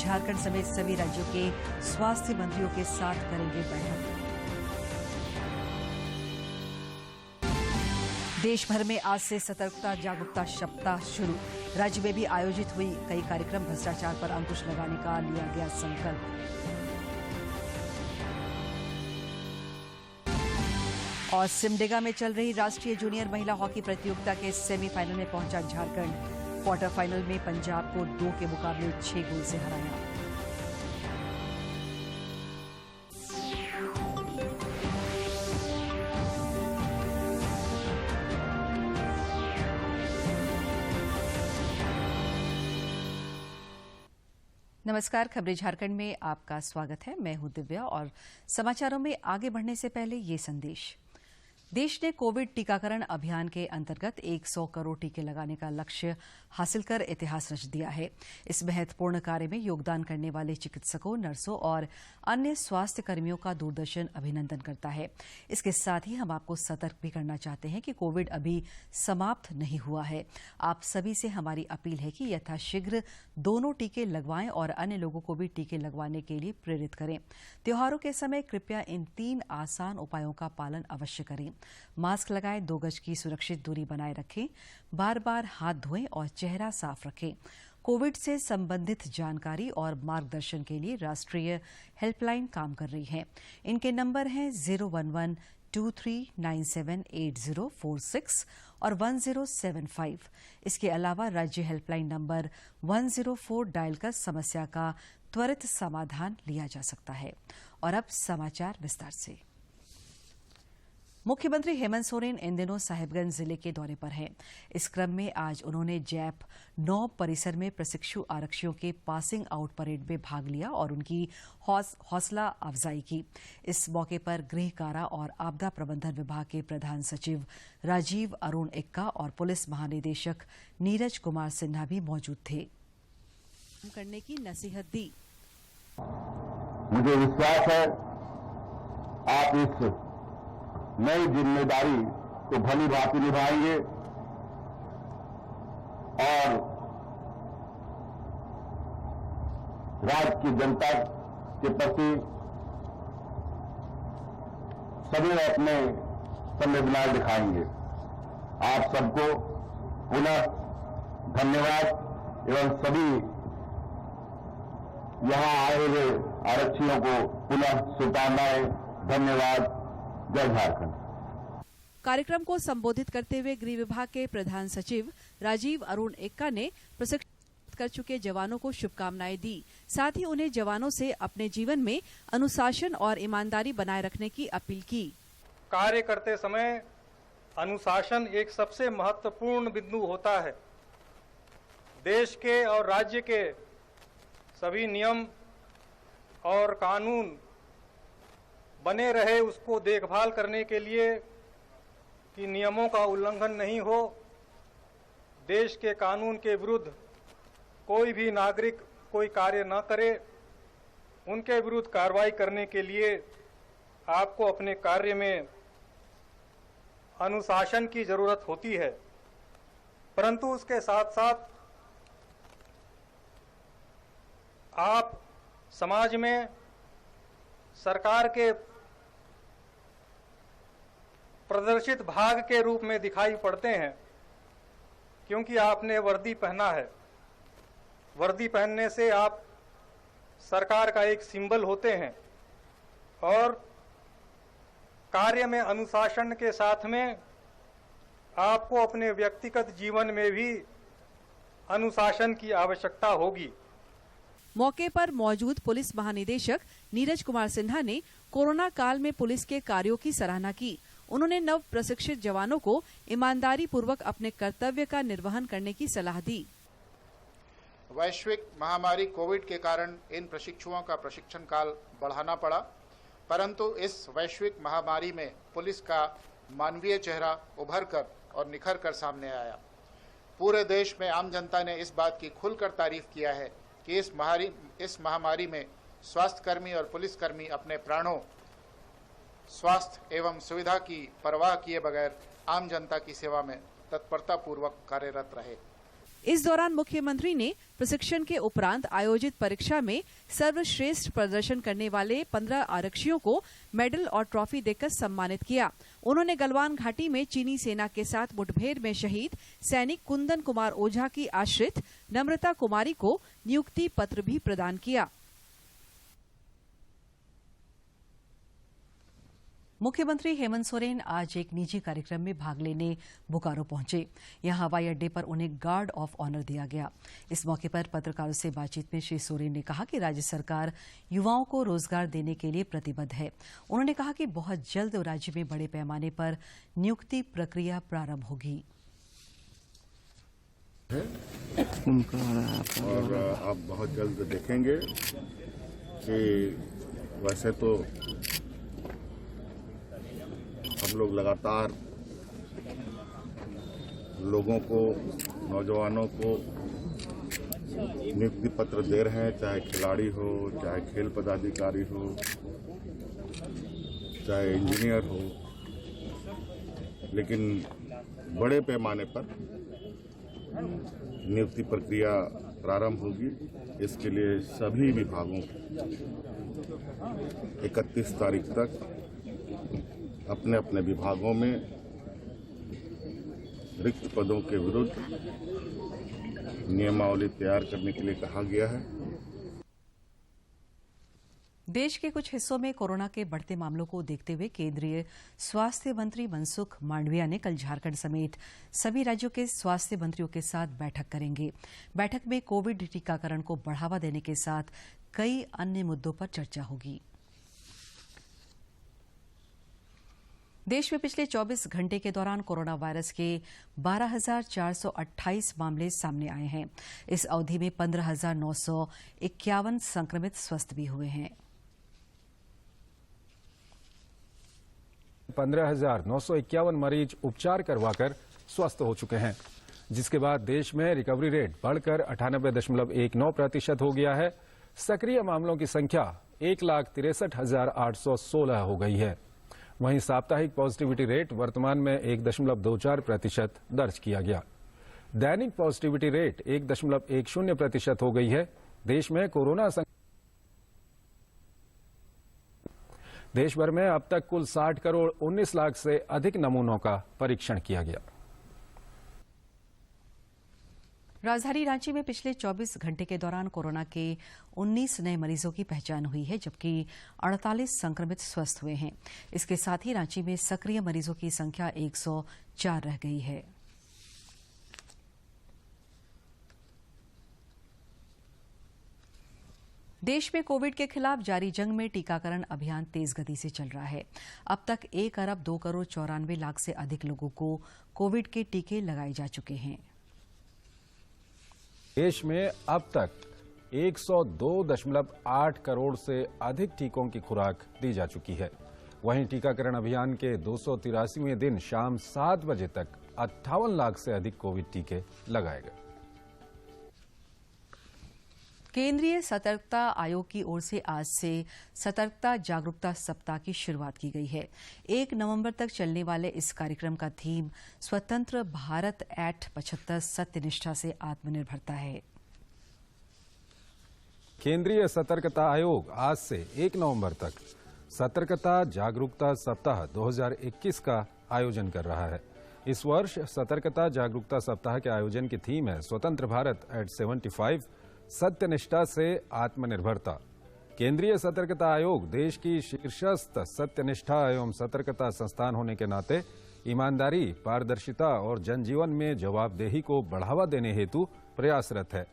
झारखंड समेत सभी राज्यों के स्वास्थ्य मंत्रियों के साथ करेंगे बैठक। देश भर में आज से सतर्कता जागरूकता सप्ताह शुरू। राज्य में भी आयोजित हुई कई कार्यक्रम। भ्रष्टाचार पर अंकुश लगाने का लिया गया संकल्प। और सिमडेगा में चल रही राष्ट्रीय जूनियर महिला हॉकी प्रतियोगिता के सेमीफाइनल में पहुंचा झारखंड। क्वार्टर फाइनल में पंजाब को 2 के मुकाबले 6 गोल से हराया। नमस्कार, खबरें झारखंड में आपका स्वागत है। मैं हूं दिव्या और समाचारों में आगे बढ़ने से पहले ये संदेश। देश ने कोविड टीकाकरण अभियान के अंतर्गत 100 करोड़ टीके लगाने का लक्ष्य हासिल कर इतिहास रच दिया है। इस महत्वपूर्ण कार्य में योगदान करने वाले चिकित्सकों, नर्सों और अन्य स्वास्थ्य कर्मियों का दूरदर्शन अभिनंदन करता है। इसके साथ ही हम आपको सतर्क भी करना चाहते हैं कि कोविड अभी समाप्त नहीं हुआ है। आप सभी से हमारी अपील है कि यथाशीघ्र दोनों टीके लगवाएं और अन्य लोगों को भी टीके लगवाने के लिए प्रेरित करें। त्योहारों के समय कृपया इन 3 आसान उपायों का पालन अवश्य करें। मास्क लगाएं, 2 गज की सुरक्षित दूरी बनाए रखें, बार बार हाथ धोएं और चेहरा साफ रखें। कोविड से संबंधित जानकारी और मार्गदर्शन के लिए राष्ट्रीय हेल्पलाइन काम कर रही है। इनके नंबर हैं 011-2397-8046 और 1075। इसके अलावा राज्य हेल्पलाइन नंबर 104 डायल कर समस्या का त्वरित समाधान लिया जा सकता है। और अब समाचार विस्तार से। मुख्यमंत्री हेमंत सोरेन इन दिनों साहिबगंज जिले के दौरे पर हैं। इस क्रम में आज उन्होंने जैप 9 परिसर में प्रशिक्षु आरक्षियों के पासिंग आउट परेड में भाग लिया और उनकी हौसला अफजाई की। इस मौके पर गृह कारा और आपदा प्रबंधन विभाग के प्रधान सचिव राजीव अरुण एक्का और पुलिस महानिदेशक नीरज कुमार सिन्हा भी मौजूद थे। करने की नसीहत दी। मुझे विश्वास है आप इस नई जिम्मेदारी को भली भांति निभाएंगे और राज्य की जनता के प्रति सदैव अपने संवेदना दिखाएंगे। आप सबको पुनः धन्यवाद एवं सभी यहां आए हुए आरक्षियों को पुनः शुभकामनाएं। धन्यवाद। जय झारखंड। कार्यक्रम को संबोधित करते हुए गृह विभाग के प्रधान सचिव राजीव अरुण एक्का ने प्रशिक्षित कर चुके जवानों को शुभकामनाएं दी। साथ ही उन्हें जवानों से अपने जीवन में अनुशासन और ईमानदारी बनाए रखने की अपील की। कार्य करते समय अनुशासन एक सबसे महत्वपूर्ण बिंदु होता है। देश के और राज्य के सभी नियम और कानून बने रहे, उसको देखभाल करने के लिए कि नियमों का उल्लंघन नहीं हो। देश के कानून के विरुद्ध कोई भी नागरिक कोई कार्य न करे, उनके विरुद्ध कार्रवाई करने के लिए आपको अपने कार्य में अनुशासन की जरूरत होती है। परंतु उसके साथ साथ आप समाज में सरकार के प्रदर्शित भाग के रूप में दिखाई पड़ते हैं, क्योंकि आपने वर्दी पहना है। वर्दी पहनने से आप सरकार का एक सिंबल होते हैं और कार्य में अनुशासन के साथ में आपको अपने व्यक्तिगत जीवन में भी अनुशासन की आवश्यकता होगी। मौके पर मौजूद पुलिस महानिदेशक नीरज कुमार सिन्हा ने कोरोना काल में पुलिस के कार्यों की सराहना की। उन्होंने नव प्रशिक्षित जवानों को ईमानदारी पूर्वक अपने कर्तव्य का निर्वहन करने की सलाह दी। वैश्विक महामारी कोविड के कारण इन प्रशिक्षुओं का प्रशिक्षण काल बढ़ाना पड़ा, परंतु इस वैश्विक महामारी में पुलिस का मानवीय चेहरा उभर कर और निखर कर सामने आया। पूरे देश में आम जनता ने इस बात की खुलकर तारीफ किया है कि इस महामारी में स्वास्थ्यकर्मी और पुलिसकर्मी अपने प्राणों, स्वास्थ्य एवं सुविधा की परवाह किए बगैर आम जनता की सेवा में तत्परता पूर्वक कार्यरत रहे। इस दौरान मुख्यमंत्री ने प्रशिक्षण के उपरांत आयोजित परीक्षा में सर्वश्रेष्ठ प्रदर्शन करने वाले 15 आरक्षियों को मेडल और ट्रॉफी देकर सम्मानित किया। उन्होंने गलवान घाटी में चीनी सेना के साथ मुठभेड़ में शहीद सैनिक कुंदन कुमार ओझा की आश्रित नम्रता कुमारी को नियुक्ति पत्र भी प्रदान किया। मुख्यमंत्री हेमंत सोरेन आज एक निजी कार्यक्रम में भाग लेने बोकारो पहुंचे। यहां हवाई अड्डे पर उन्हें गार्ड ऑफ ऑनर दिया गया। इस मौके पर पत्रकारों से बातचीत में श्री सोरेन ने कहा कि राज्य सरकार युवाओं को रोजगार देने के लिए प्रतिबद्ध है। उन्होंने कहा कि बहुत जल्द राज्य में बड़े पैमाने पर नियुक्ति प्रक्रिया प्रारंभ होगी। और आप बहुत जल्द देखेंगे कि वैसे तो हम लोग लगातार लोगों को, नौजवानों को नियुक्ति पत्र दे रहे हैं, चाहे खिलाड़ी हो, चाहे खेल पदाधिकारी हो, चाहे इंजीनियर हो, लेकिन बड़े पैमाने पर नियुक्ति प्रक्रिया प्रारंभ होगी। इसके लिए सभी विभागों 31 तारीख तक अपने अपने विभागों में रिक्त पदों के विरुद्ध नियमावली तैयार करने के लिए कहा गया है। देश के कुछ हिस्सों में कोरोना के बढ़ते मामलों को देखते हुए केंद्रीय स्वास्थ्य मंत्री मनसुख मांडविया ने कल झारखंड समेत सभी राज्यों के स्वास्थ्य मंत्रियों के साथ बैठक करेंगे। बैठक में कोविड टीकाकरण को बढ़ावा देने के साथ कई अन्य मुद्दों पर चर्चा होगी। देश में पिछले 24 घंटे के दौरान कोरोना वायरस के 12,428 मामले सामने आए हैं। इस अवधि में 15,951 संक्रमित स्वस्थ भी हुए हैं। 15,951 मरीज उपचार करवाकर स्वस्थ हो चुके हैं, जिसके बाद देश में रिकवरी रेट बढ़कर 98.19% हो गया है। सक्रिय मामलों की संख्या 1,63,816 हो गई है। वहीं साप्ताहिक पॉजिटिविटी रेट वर्तमान में 1.24% दर्ज किया गया। दैनिक पॉजिटिविटी रेट 1.10% हो गई है। देश में कोरोना देश भर में अब तक कुल 60 करोड़ 19 लाख से अधिक नमूनों का परीक्षण किया गया। राजधानी रांची में पिछले 24 घंटे के दौरान कोरोना के 19 नए मरीजों की पहचान हुई है, जबकि 48 संक्रमित स्वस्थ हुए हैं। इसके साथ ही रांची में सक्रिय मरीजों की संख्या 104 रह गई है। देश में कोविड के खिलाफ जारी जंग में टीकाकरण अभियान तेज गति से चल रहा है। अब तक 1 अरब 2 करोड़ 94 लाख से अधिक लोगों को कोविड के टीके लगाए जा चुके हैं। देश में अब तक 102.8 करोड़ से अधिक टीकों की खुराक दी जा चुकी है। वहीं टीकाकरण अभियान के 283वें दिन शाम 7 बजे तक 58 लाख से अधिक कोविड टीके लगाए गए। केंद्रीय सतर्कता आयोग की ओर से आज से सतर्कता जागरूकता सप्ताह की शुरुआत की गई है। 1 नवंबर तक चलने वाले इस कार्यक्रम का थीम स्वतंत्र भारत @ 75 सत्यनिष्ठा से आत्मनिर्भरता है। केंद्रीय सतर्कता आयोग आज से 1 नवंबर तक सतर्कता जागरूकता सप्ताह 2021 का आयोजन कर रहा है। इस वर्ष सतर्कता जागरूकता सप्ताह के आयोजन की थीम है स्वतंत्र भारत @ 75 सत्यनिष्ठा से आत्मनिर्भरता। केंद्रीय सतर्कता आयोग देश की शीर्षस्थ सत्यनिष्ठा एवं सतर्कता संस्थान होने के नाते ईमानदारी, पारदर्शिता और जनजीवन में जवाबदेही को बढ़ावा देने हेतु प्रयासरत है।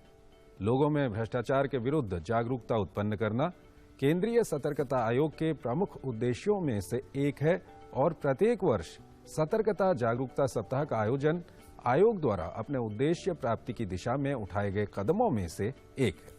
लोगों में भ्रष्टाचार के विरुद्ध जागरूकता उत्पन्न करना केंद्रीय सतर्कता आयोग के प्रमुख उद्देश्यों में से एक है और प्रत्येक वर्ष सतर्कता जागरूकता सप्ताह का आयोजन आयोग द्वारा अपने उद्देश्य प्राप्ति की दिशा में उठाए गए कदमों में से एक है।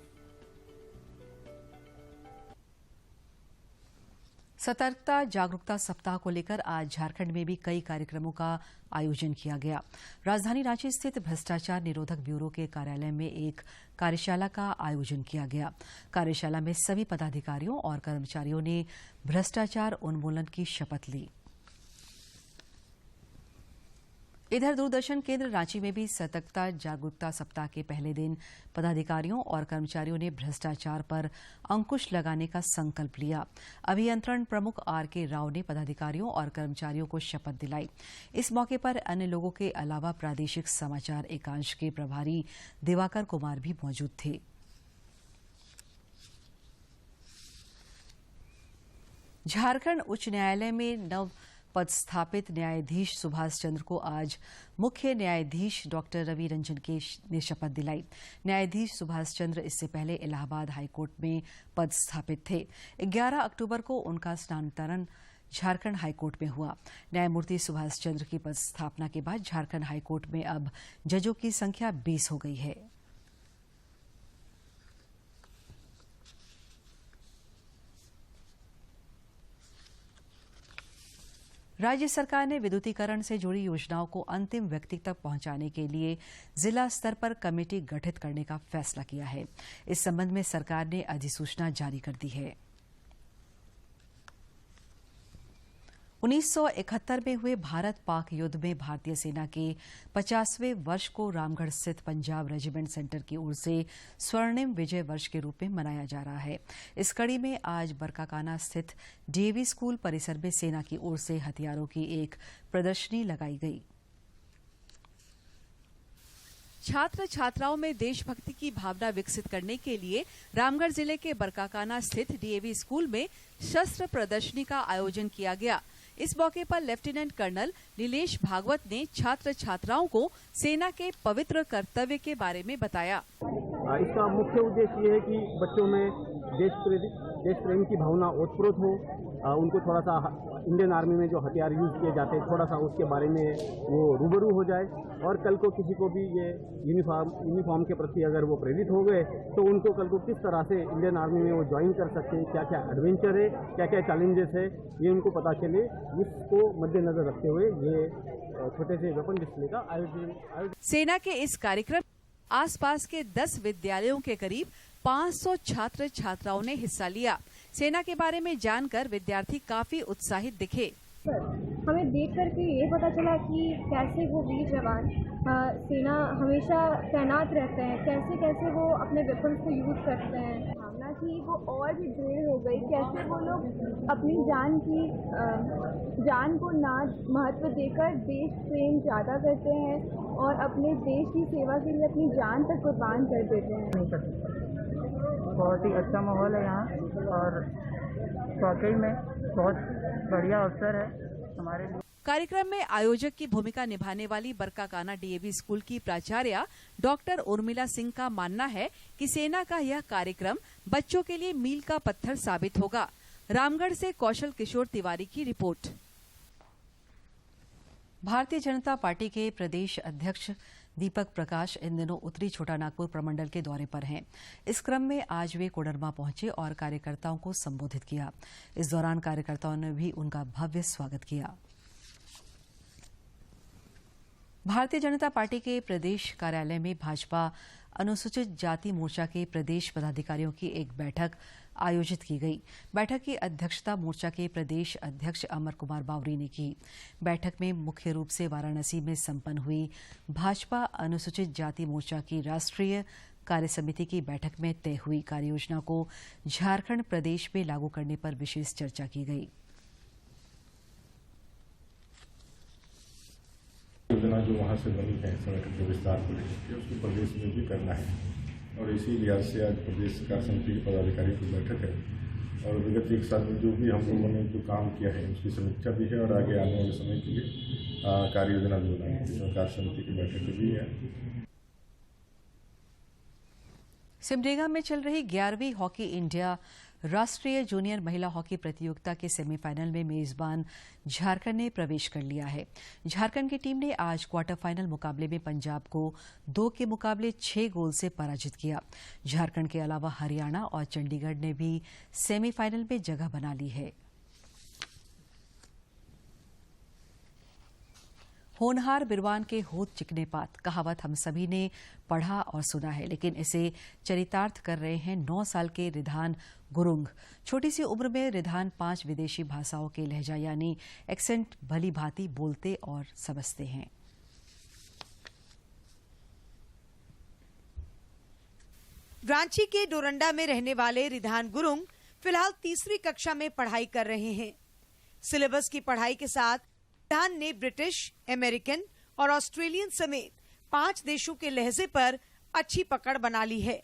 सतर्कता जागरूकता सप्ताह को लेकर आज झारखंड में भी कई कार्यक्रमों का आयोजन किया गया। राजधानी रांची स्थित भ्रष्टाचार निरोधक ब्यूरो के कार्यालय में एक कार्यशाला का आयोजन किया गया। कार्यशाला में सभी पदाधिकारियों और कर्मचारियों ने भ्रष्टाचार उन्मूलन की शपथ ली। इधर दूरदर्शन केंद्र रांची में भी सतर्कता जागरूकता सप्ताह के पहले दिन पदाधिकारियों और कर्मचारियों ने भ्रष्टाचार पर अंकुश लगाने का संकल्प लिया। अभियंत्रण प्रमुख आर.के. राव ने पदाधिकारियों और कर्मचारियों को शपथ दिलाई। इस मौके पर अन्य लोगों के अलावा प्रादेशिक समाचार एकांश के प्रभारी दिवाकर कुमार भी मौजूद थे। झारखंड उच्च न्यायालय में नव पदस्थापित न्यायाधीश सुभाष चंद्र को आज मुख्य न्यायाधीश डॉक्टर रवि रंजन ने शपथ दिलाई। न्यायाधीश सुभाष चंद्र इससे पहले इलाहाबाद हाईकोर्ट में पदस्थापित थे। 11 अक्टूबर को उनका स्थानांतरण झारखंड हाईकोर्ट में हुआ। न्यायमूर्ति सुभाष चंद्र की पदस्थापना के बाद झारखंड हाईकोर्ट में अब जजों की संख्या 20 हो गई है। राज्य सरकार ने विद्युतीकरण से जुड़ी योजनाओं को अंतिम व्यक्ति तक पहुंचाने के लिए जिला स्तर पर कमेटी गठित करने का फैसला किया है। इस संबंध में सरकार ने अधिसूचना जारी कर दी है। 1971 में हुए भारत पाक युद्ध में भारतीय सेना के 50वें वर्ष को रामगढ़ स्थित पंजाब रेजिमेंट सेंटर की ओर से स्वर्णिम विजय वर्ष के रूप में मनाया जा रहा है। इस कड़ी में आज बरकाकाना स्थित डीएवी स्कूल परिसर में सेना की ओर से हथियारों की एक प्रदर्शनी लगाई गई। छात्र छात्राओं में देशभक्ति की भावना विकसित करने के लिए रामगढ़ जिले के बरकाकाना स्थित डीएवी स्कूल में शस्त्र प्रदर्शनी का आयोजन किया गया। इस मौके पर लेफ्टिनेंट कर्नल नीलेश भागवत ने छात्र छात्राओं को सेना के पवित्र कर्तव्य के बारे में बताया। इसका मुख्य उद्देश्य ये है कि बच्चों में देश प्रेम की भावना ओतप्रोत हो, उनको थोड़ा सा इंडियन आर्मी में जो हथियार यूज किए जाते हैं थोड़ा सा उसके बारे में वो रूबरू हो जाए, और कल को किसी को भी ये यूनिफॉर्म के प्रति अगर वो प्रेरित हो गए तो उनको कल को किस तरह से इंडियन आर्मी में वो ज्वाइन कर सकते हैं, क्या क्या एडवेंचर है, क्या क्या चैलेंजेस है, ये उनको पता चले। इसको मद्देनजर रखते हुए ये छोटे से वेपन डिस्प्ले का आयोजन। सेना के इस कार्यक्रम आसपास के 10 विद्यालयों के करीब 500 छात्र छात्राओं ने हिस्सा लिया। सेना के बारे में जानकर विद्यार्थी काफी उत्साहित दिखे। हमें देख करके ये पता चला कि कैसे वो वीर जवान सेना हमेशा तैनात रहते हैं, कैसे कैसे वो अपने वेपन्स को यूज करते हैं। भावना थी वो और भी दृढ़ हो गई, कैसे वो लोग अपनी जान को ना महत्व देकर देश प्रेम ज़्यादा करते हैं और अपने देश की सेवा के लिए अपनी जान तक कुर्बान कर देते हैं। बहुत ही अच्छा माहौल है यहाँ और वाकई में बहुत बढ़िया अवसर है हमारे लिए। कार्यक्रम में आयोजक की भूमिका निभाने वाली बरकाकाना डीएवी स्कूल की प्राचार्य डॉक्टर उर्मिला सिंह का मानना है कि सेना का यह कार्यक्रम बच्चों के लिए मील का पत्थर साबित होगा। रामगढ़ से कौशल किशोर तिवारी की रिपोर्ट। भारतीय जनता पार्टी के प्रदेश अध्यक्ष दीपक प्रकाश इन दिनों उत्तरी छोटानागपुर प्रमंडल के दौरे पर हैं। इस क्रम में आज वे कोडरमा पहुंचे और कार्यकर्ताओं को संबोधित किया। इस दौरान कार्यकर्ताओं ने भी उनका भव्य स्वागत किया। भारतीय जनता पार्टी के प्रदेश कार्यालय में भाजपा अनुसूचित जाति मोर्चा के प्रदेश पदाधिकारियों की एक बैठक आयोजित की गई। बैठक की अध्यक्षता मोर्चा के प्रदेश अध्यक्ष अमर कुमार बावरी ने की। बैठक में मुख्य रूप से वाराणसी में संपन्न हुई भाजपा अनुसूचित जाति मोर्चा की राष्ट्रीय कार्यसमिति की बैठक में तय हुई कार्ययोजना को झारखंड प्रदेश में लागू करने पर विशेष चर्चा की गई। योजना जो वहाँ से बनी है संगठन के विस्तार को लेकर उसको प्रदेश में भी करना है और इसी लिहाज से आज प्रदेश कार्य समिति के पदाधिकारी की बैठक है और विगत एक साल में जो भी हम लोगों ने जो काम किया है उसकी समीक्षा भी है और आगे आने वाले समय के लिए कार्य योजना भी बनाएंगे, जिसमें कार्य समिति की बैठक भी है। सिमडेगा में चल रही 11वीं हॉकी इंडिया राष्ट्रीय जूनियर महिला हॉकी प्रतियोगिता के सेमीफाइनल में मेजबान झारखंड ने प्रवेश कर लिया है। झारखंड की टीम ने आज क्वार्टर फाइनल मुकाबले में पंजाब को 2 के मुकाबले 6 गोल से पराजित किया। झारखंड के अलावा हरियाणा और चंडीगढ़ ने भी सेमीफाइनल में जगह बना ली है। होनहार बिरवान के होत चिकने पात कहावत हम सभी ने पढ़ा और सुना है, लेकिन इसे चरितार्थ कर रहे हैं 9 साल के रिधान गुरुंग। छोटी सी उम्र में रिधान 5 विदेशी भाषाओं के लहजा यानी एक्सेंट भली भांति बोलते और समझते हैं। रांची के डोरंडा में रहने वाले रिधान गुरुंग फिलहाल तीसरी कक्षा में पढ़ाई कर रहे हैं। सिलेबस की पढ़ाई के साथ रिधान ने ब्रिटिश, अमेरिकन और ऑस्ट्रेलियन समेत 5 देशों के लहजे पर अच्छी पकड़ बना ली है।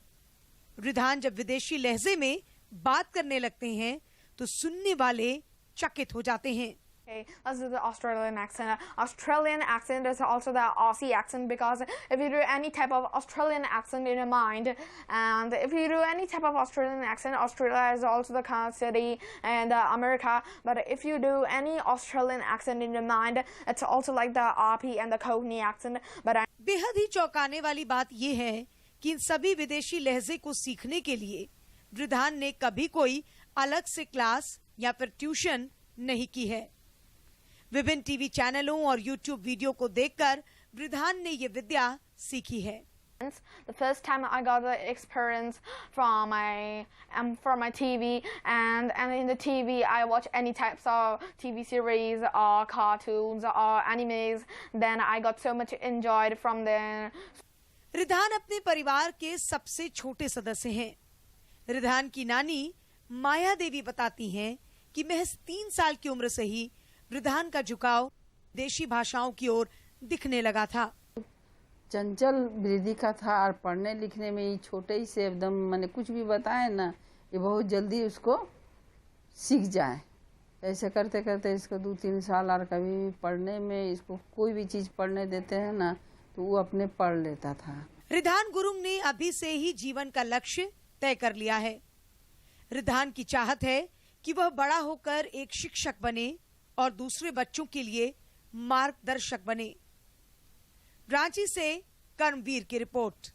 रिधान जब विदेशी लहजे में बात करने लगते हैं तो सुनने वाले चकित हो जाते हैं। Okay, let's do the Australian accent. Australian accent is also the Aussie accent, because if you do any type of Australian accent in your mind, and if you do any type of Australian accent, Australia is also the kind of city and America. But if you do any Australian accent in your mind, it's also like the RP and the Cockney accent. But बेहद ही चौंकाने वाली बात यह है कि इन सभी विदेशी लहजे को सीखने के लिए रिधान ने कभी कोई अलग से क्लास या फिर ट्यूशन नहीं की है। विभिन्न टीवी चैनलों और यूट्यूब वीडियो को देखकर रिधान ने ये विद्या सीखी है। the first time I got the experience from my TV, and in the TV I watch any types of TV series or cartoons or animes. Then I got so much enjoyed from there. Ridhan अपने परिवार के सबसे छोटे सदस्य हैं। रिधान की नानी माया देवी बताती हैं कि महज 3 साल की उम्र से ही रिधान का झुकाव देशी भाषाओं की ओर दिखने लगा था। चंचल वृद्धि का था और पढ़ने लिखने में ही छोटे ही से एकदम मैंने कुछ भी बताए ना, ये बहुत जल्दी उसको सीख जाए। ऐसे करते करते इसको 2-3 साल और कभी पढ़ने में इसको कोई भी चीज पढ़ने देते हैं ना तो वो अपने पढ़ लेता था। रिधान गुरुंग ने अभी से ही जीवन का लक्ष्य तय कर लिया है। रिधान की चाहत है कि वह बड़ा होकर एक शिक्षक बने और दूसरे बच्चों के लिए मार्गदर्शक बने। रांची से कर्मवीर की रिपोर्ट।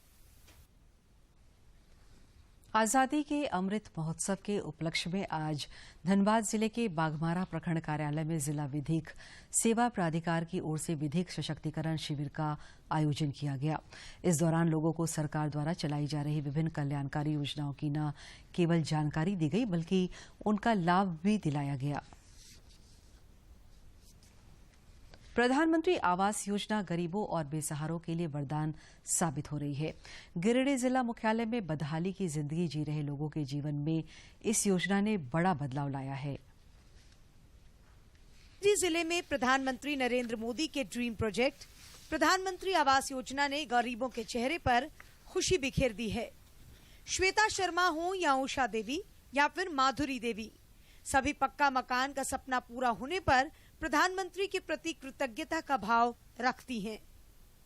आजादी के अमृत महोत्सव के उपलक्ष्य में आज धनबाद जिले के बाघमारा प्रखंड कार्यालय में जिला विधिक सेवा प्राधिकार की ओर से विधिक सशक्तिकरण शिविर का आयोजन किया गया। इस दौरान लोगों को सरकार द्वारा चलाई जा रही विभिन्न कल्याणकारी योजनाओं की न केवल जानकारी दी गई बल्कि उनका लाभ भी दिलाया गया। प्रधानमंत्री आवास योजना गरीबों और बेसहारों के लिए वरदान साबित हो रही है। गिरिडीह जिला मुख्यालय में बदहाली की जिंदगी जी रहे लोगों के जीवन में इस योजना ने बड़ा बदलाव लाया है। जिले में प्रधानमंत्री नरेंद्र मोदी के ड्रीम प्रोजेक्ट प्रधानमंत्री आवास योजना ने गरीबों के चेहरे पर खुशी बिखेर दी है। श्वेता शर्मा हो या उषा देवी या फिर माधुरी देवी, सभी पक्का मकान का सपना पूरा होने पर प्रधानमंत्री के प्रति कृतज्ञता का भाव रखती हैं।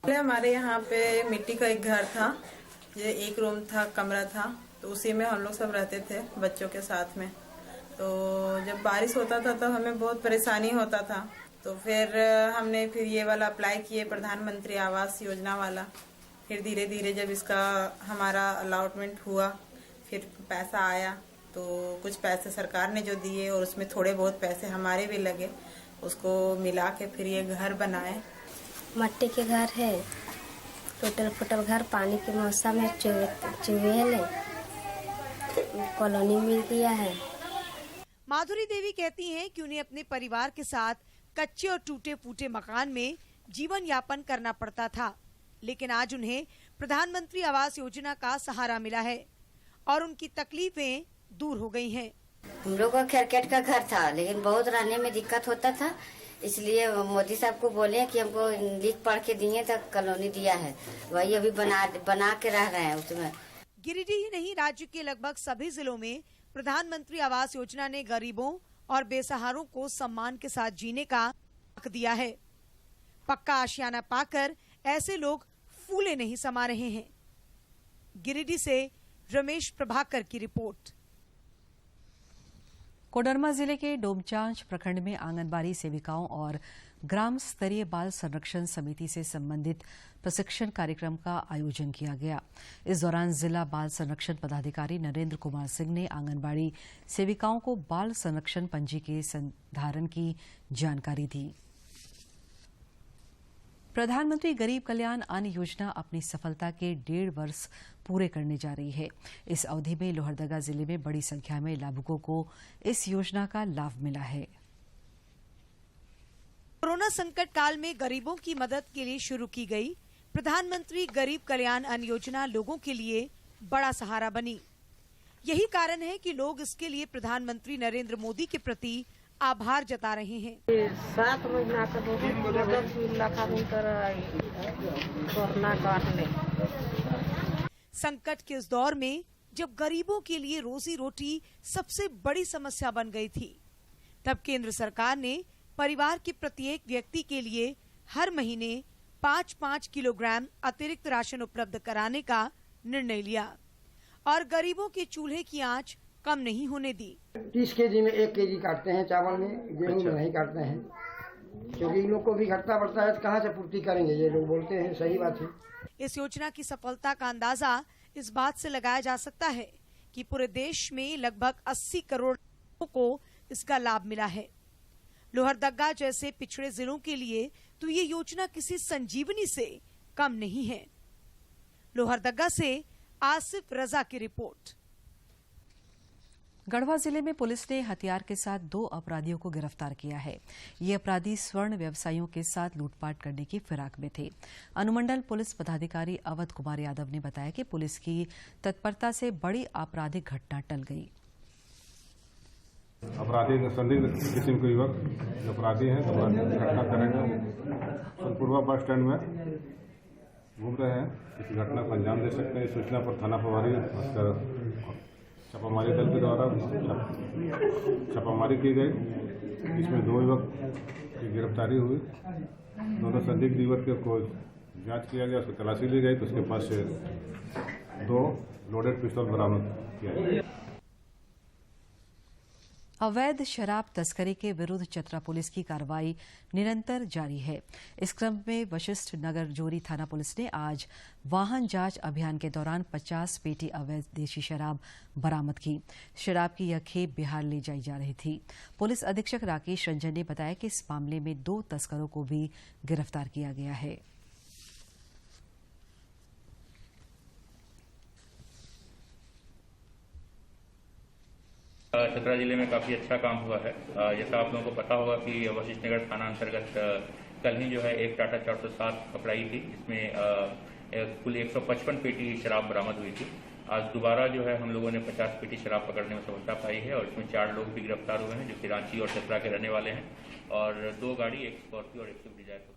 हमारे यहाँ पे मिट्टी का एक घर था, ये 1 रूम था, कमरा था, तो उसी में हम लोग सब रहते थे बच्चों के साथ में। तो जब बारिश होता था तो हमें बहुत परेशानी होता था, तो फिर हमने ये वाला अप्लाई किए प्रधानमंत्री आवास योजना वाला। फिर धीरे धीरे जब इसका हमारा अलॉटमेंट हुआ, फिर पैसा आया, तो कुछ पैसे सरकार ने जो दिए और उसमें थोड़े बहुत पैसे हमारे भी लगे, उसको मिला के फिर ये घर बनाए। मट्टी के घर है, टूटल फुटल घर, पानी के मौसम में चुवेल कॉलोनी मिल गया है। माधुरी देवी कहती हैं कि उन्हें अपने परिवार के साथ कच्चे और टूटे फूटे मकान में जीवन यापन करना पड़ता था, लेकिन आज उन्हें प्रधानमंत्री आवास योजना का सहारा मिला है और उनकी तकलीफें दूर हो गई हैं। हम लोग का खेरकेट का घर था, लेकिन बहुत रहने में दिक्कत होता था, इसलिए मोदी साहब को बोले कि हमको लिख पढ़ के दिए तो कॉलोनी दिया है, वही अभी बना के रह रहे हैं उसमें। गिरिडीह ही नहीं, राज्य के लगभग सभी जिलों में प्रधानमंत्री आवास योजना ने गरीबों और बेसहारों को सम्मान के साथ जीने का हक दिया है। पक्का आशियाना पाकर ऐसे लोग फूले नहीं समा रहे हैं। गिरिडीह से रमेश प्रभाकर की रिपोर्ट। कोडरमा जिले के डोमचांच प्रखंड में आंगनबाड़ी सेविकाओं और ग्राम स्तरीय बाल संरक्षण समिति से संबंधित प्रशिक्षण कार्यक्रम का आयोजन किया गया। इस दौरान जिला बाल संरक्षण पदाधिकारी नरेंद्र कुमार सिंह ने आंगनबाड़ी सेविकाओं को बाल संरक्षण पंजी के संधारण की जानकारी दी। प्रधानमंत्री गरीब कल्याण अन्न योजना अपनी सफलता के 1.5 वर्ष पूरे करने जा रही है। इस अवधि में लोहरदगा जिले में बड़ी संख्या में लाभुकों को इस योजना का लाभ मिला है। कोरोना संकट काल में गरीबों की मदद के लिए शुरू की गई प्रधानमंत्री गरीब कल्याण अन्न योजना लोगों के लिए बड़ा सहारा बनी। यही कारण है कि लोग इसके लिए प्रधानमंत्री नरेंद्र मोदी के प्रति आभार जता रहे हैं। 7 महीना का कोरोना काटने। संकट के इस दौर में जब गरीबों के लिए रोजी रोटी सबसे बड़ी समस्या बन गई थी, तब केंद्र सरकार ने परिवार के प्रत्येक व्यक्ति के लिए हर महीने 5-5 किलोग्राम अतिरिक्त राशन उपलब्ध कराने का निर्णय लिया और गरीबों के चूल्हे की आंच कम नहीं होने दी। 30 केजी में 1 केजी काटते हैं चावल में, गेहूं में नहीं काटते हैं, क्योंकि इन लोग को भी घटना बढ़ता है तो कहाँ से पूर्ति करेंगे, ये लोग बोलते हैं। सही बात है। इस योजना की सफलता का अंदाजा इस बात से लगाया जा सकता है कि पूरे देश में लगभग 80 करोड़ लोगों को इसका लाभ मिला है। लोहरदगा जैसे पिछड़े जिलों के लिए तो ये योजना किसी संजीवनी से कम नहीं है। लोहरदगा से आसिफ रजा की रिपोर्ट। गढ़वा जिले में पुलिस ने हथियार के साथ 2 अपराधियों को गिरफ्तार किया है। ये अपराधी स्वर्ण व्यवसायियों के साथ लूटपाट करने की फिराक में थे। अनुमंडल पुलिस पदाधिकारी अवध कुमार यादव ने बताया कि पुलिस की तत्परता से बड़ी आपराधिक घटना टल गई। अपराधी संदिग्ध किस्म के युवक जो अपराधी हैं, तो घटना करेंगे सोनपुरवा बस स्टैंड में घूम रहे हैं। इस घटना को अंजाम दे सकते हैं। सूचना पर थाना प्रभारी छापामारी दल के द्वारा छापामारी की गई। इसमें 2 युवक की गिरफ्तारी हुई। दोनों संदिग्ध युवक को जांच किया गया, उसकी तलाशी ली गई तो उसके पास से 2 लोडेड पिस्तौल बरामद किया गया। अवैध शराब तस्करी के विरुद्ध चतरा पुलिस की कार्रवाई निरंतर जारी है। इस क्रम में वशिष्ठ नगर जोरी थाना पुलिस ने आज वाहन जांच अभियान के दौरान 50 पेटी अवैध देशी शराब बरामद की। शराब की यह खेप बिहार ले जाई जा रही थी। पुलिस अधीक्षक राकेश रंजन ने बताया कि इस मामले में 2 तस्करों को भी गिरफ्तार किया गया है। चतरा जिले में काफ़ी अच्छा काम हुआ है। जैसा आप लोगों को पता होगा कि वशिष्ठ नगर थाना अंतर्गत कल ही जो है एक टाटा 407 पकड़ाई थी, जिसमें कुल 155 पेटी शराब बरामद हुई थी। आज दोबारा जो है हम लोगों ने 50 पेटी शराब पकड़ने में सफलता पाई है और इसमें 4 लोग भी गिरफ्तार हुए हैं जो कि रांची और चतरा के रहने वाले हैं और 2 गाड़ी, एक स्कॉर्पियो और एक स्विफ्ट डिजायर।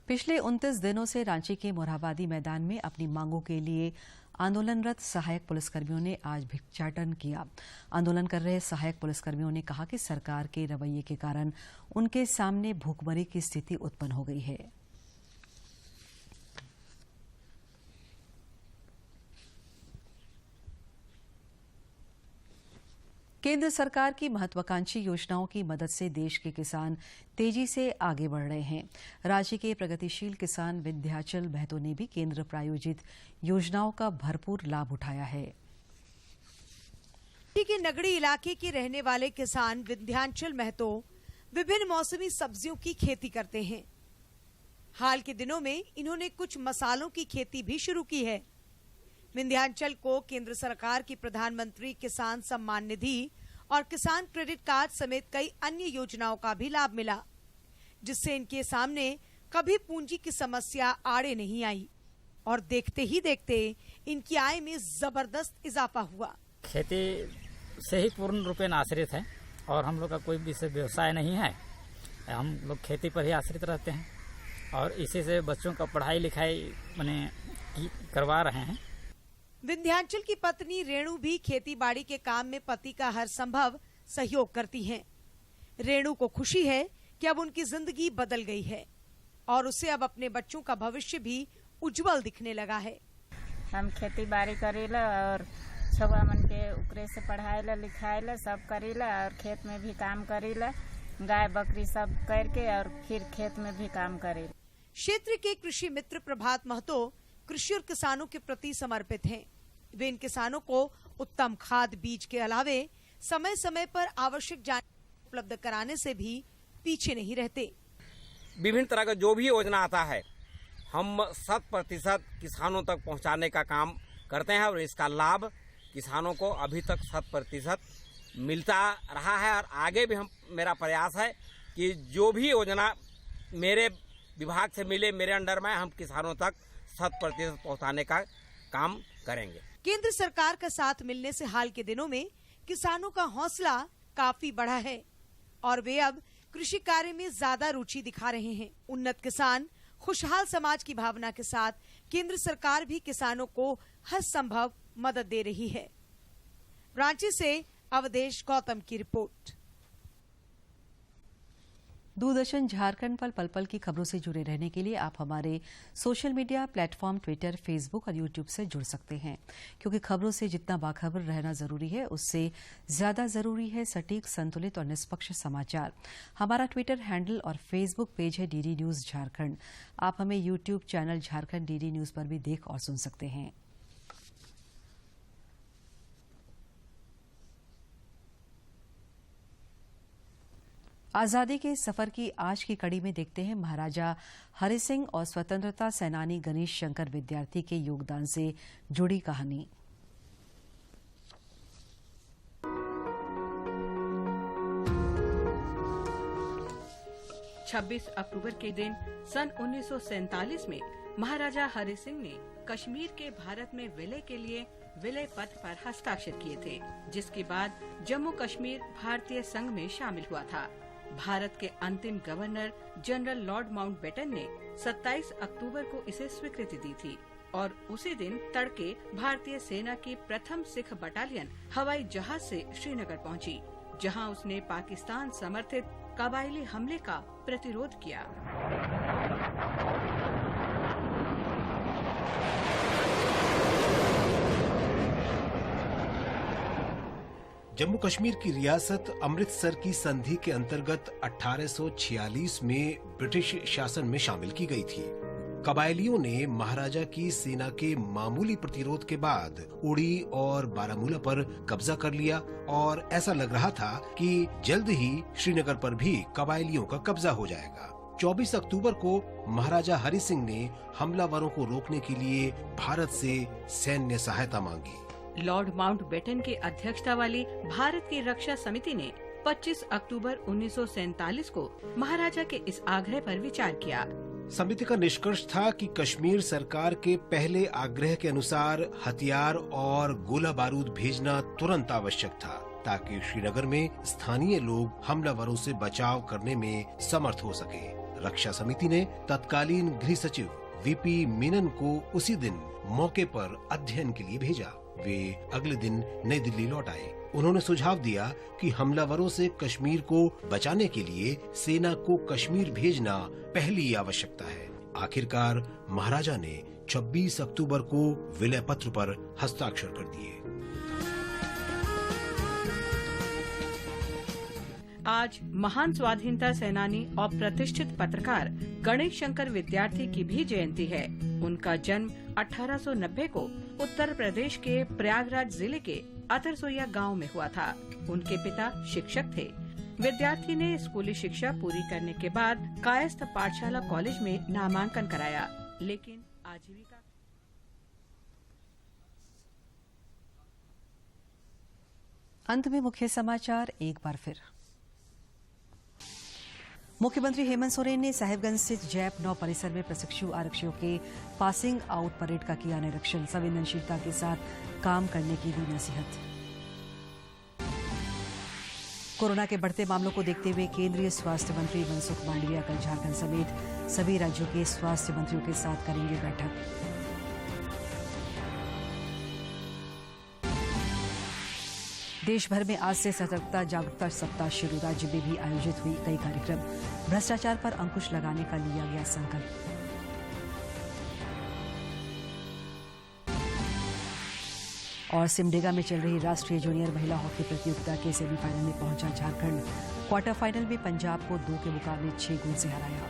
पिछले 29 दिनों से रांची के मोरहाबादी मैदान में अपनी मांगों के लिए आंदोलनरत सहायक पुलिसकर्मियों ने आज भिक्षाटन किया। आंदोलन कर रहे सहायक पुलिसकर्मियों ने कहा कि सरकार के रवैये के कारण उनके सामने भूखमरी की स्थिति उत्पन्न हो गई है। केंद्र सरकार की महत्वाकांक्षी योजनाओं की मदद से देश के किसान तेजी से आगे बढ़ रहे हैं। राज्य के प्रगतिशील किसान विंध्याचल महतो ने भी केंद्र प्रायोजित योजनाओं का भरपूर लाभ उठाया है। के नगड़ी इलाके के रहने वाले किसान विंध्याचल महतो विभिन्न मौसमी सब्जियों की खेती करते हैं। हाल के दिनों में इन्होंने कुछ मसालों की खेती भी शुरू की है। विंध्याचल को केंद्र सरकार की प्रधानमंत्री किसान सम्मान निधि और किसान क्रेडिट कार्ड समेत कई अन्य योजनाओं का भी लाभ मिला, जिससे इनके सामने कभी पूंजी की समस्या आड़े नहीं आई और देखते ही देखते इनकी आय में जबरदस्त इजाफा हुआ। खेती से ही पूर्ण रूपेण आश्रित है और हम लोग का कोई विशेष व्यवसाय नहीं है। हम लोग खेती पर ही आश्रित रहते हैं और इसी से बच्चों का पढ़ाई लिखाई करवा रहे हैं। विंध्याचल की पत्नी रेणु भी खेती बाड़ी के काम में पति का हर संभव सहयोग करती हैं। रेणु को खुशी है कि अब उनकी जिंदगी बदल गई है और उसे अब अपने बच्चों का भविष्य भी उज्जवल दिखने लगा है। हम खेती बाड़ी करेला और छुआ मन के उकरे से पढ़ाएला लिखाएला सब करेला और खेत में भी काम करेला, गाय बकरी सब करके और फिर खेत में भी काम करेला। क्षेत्र के कृषि मित्र प्रभात महतो कृषि और किसानों के प्रति समर्पित हैं। वे इन किसानों को उत्तम खाद बीज के अलावे समय समय पर आवश्यक जानकारी उपलब्ध कराने से भी पीछे नहीं रहते। विभिन्न तरह का जो भी योजना आता है हम 100% किसानों तक पहुंचाने का काम करते हैं और इसका लाभ किसानों को अभी तक 100% मिलता रहा है और आगे भी मेरा प्रयास है कि जो भी योजना मेरे विभाग से मिले, मेरे अंडर में हम किसानों तक 100% पहुंचाने का काम करेंगे। केंद्र सरकार का साथ मिलने से हाल के दिनों में किसानों का हौसला काफी बढ़ा है और वे अब कृषि कार्य में ज्यादा रुचि दिखा रहे हैं। उन्नत किसान, खुशहाल समाज की भावना के साथ केंद्र सरकार भी किसानों को हर संभव मदद दे रही है। रांची से अवधेश गौतम की रिपोर्ट। दूरदर्शन झारखंड पर पल पल की खबरों से जुड़े रहने के लिए आप हमारे social media platform Twitter, Facebook और यूट्यूब से जुड़ सकते हैं, क्योंकि खबरों से जितना बाखबर रहना जरूरी है, उससे ज्यादा जरूरी है सटीक, संतुलित और निष्पक्ष समाचार। हमारा ट्विटर हैंडल और फेसबुक पेज है डीडी न्यूज झारखंड। आप हमें YouTube channel Jharkhand DD news पर भी देख और सुन सकते हैं। आजादी के सफर की आज की कड़ी में देखते हैं महाराजा हरि सिंह और स्वतंत्रता सेनानी गणेश शंकर विद्यार्थी के योगदान से जुड़ी कहानी। छब्बीस अक्टूबर के दिन सन 1947 में महाराजा हरि सिंह ने कश्मीर के भारत में विलय के लिए विलय पत्र पर हस्ताक्षर किए थे, जिसके बाद जम्मू कश्मीर भारतीय संघ में शामिल हुआ था। भारत के अंतिम गवर्नर जनरल लॉर्ड माउंटबेटन ने 27 अक्टूबर को इसे स्वीकृति दी थी और उसी दिन तड़के भारतीय सेना की प्रथम सिख बटालियन हवाई जहाज से श्रीनगर पहुंची, जहां उसने पाकिस्तान समर्थित कबायली हमले का प्रतिरोध किया। जम्मू कश्मीर की रियासत अमृतसर की संधि के अंतर्गत 1846 में ब्रिटिश शासन में शामिल की गई थी। कबायलियों ने महाराजा की सेना के मामूली प्रतिरोध के बाद उड़ी और बारामूला पर कब्जा कर लिया और ऐसा लग रहा था कि जल्द ही श्रीनगर पर भी कबायलियों का कब्जा हो जाएगा। 24 अक्टूबर को महाराजा हरि सिंह ने हमलावरों को रोकने के लिए भारत से सैन्य सहायता मांगी। लॉर्ड माउंटबेटन की अध्यक्षता वाली भारत की रक्षा समिति ने 25 अक्टूबर 1947 को महाराजा के इस आग्रह पर विचार किया। समिति का निष्कर्ष था कि कश्मीर सरकार के पहले आग्रह के अनुसार हथियार और गोला बारूद भेजना तुरंत आवश्यक था, ताकि श्रीनगर में स्थानीय लोग हमलावरों से बचाव करने में समर्थ हो सके। रक्षा समिति ने तत्कालीन गृह सचिव वीपी मेनन को उसी दिन मौके पर अध्ययन के लिए भेजा। वे अगले दिन नई दिल्ली लौट आए। उन्होंने सुझाव दिया कि हमलावरों से कश्मीर को बचाने के लिए सेना को कश्मीर भेजना पहली आवश्यकता है। आखिरकार महाराजा ने 26 अक्टूबर को विलय पत्र पर हस्ताक्षर कर दिए। आज महान स्वाधीनता सेनानी और प्रतिष्ठित पत्रकार गणेश शंकर विद्यार्थी की भी जयंती है। उनका जन्म 1890 को उत्तर प्रदेश के प्रयागराज जिले के अतरसोया गांव में हुआ था। उनके पिता शिक्षक थे। विद्यार्थी ने स्कूली शिक्षा पूरी करने के बाद कायस्थ पाठशाला कॉलेज में नामांकन कराया, लेकिन आजीविका। अंत में मुख्य समाचार एक बार फिर। मुख्यमंत्री हेमंत सोरेन ने साहिबगंज स्थित जैप 9 परिसर में प्रशिक्षु आरक्षियों के पासिंग आउट परेड का किया निरीक्षण। संवेदनशीलता के साथ काम करने की दी नसीहत। कोरोना के बढ़ते मामलों को देखते हुए केंद्रीय स्वास्थ्य मंत्री मनसुख मांडविया कल झारखंड समेत सभी राज्यों के स्वास्थ्य मंत्रियों के साथ करेंगे बैठक। देश भर में आज से सतर्कता जागरूकता सप्ताह शुरू। राज्य में भी आयोजित हुई कई कार्यक्रम। भ्रष्टाचार पर अंकुश लगाने का लिया गया संकल्प। और सिमडेगा में चल रही राष्ट्रीय जूनियर महिला हॉकी प्रतियोगिता के सेमीफाइनल में पहुंचा झारखंड। क्वार्टर फाइनल में पंजाब को 2 के मुकाबले 6 गोल से हराया।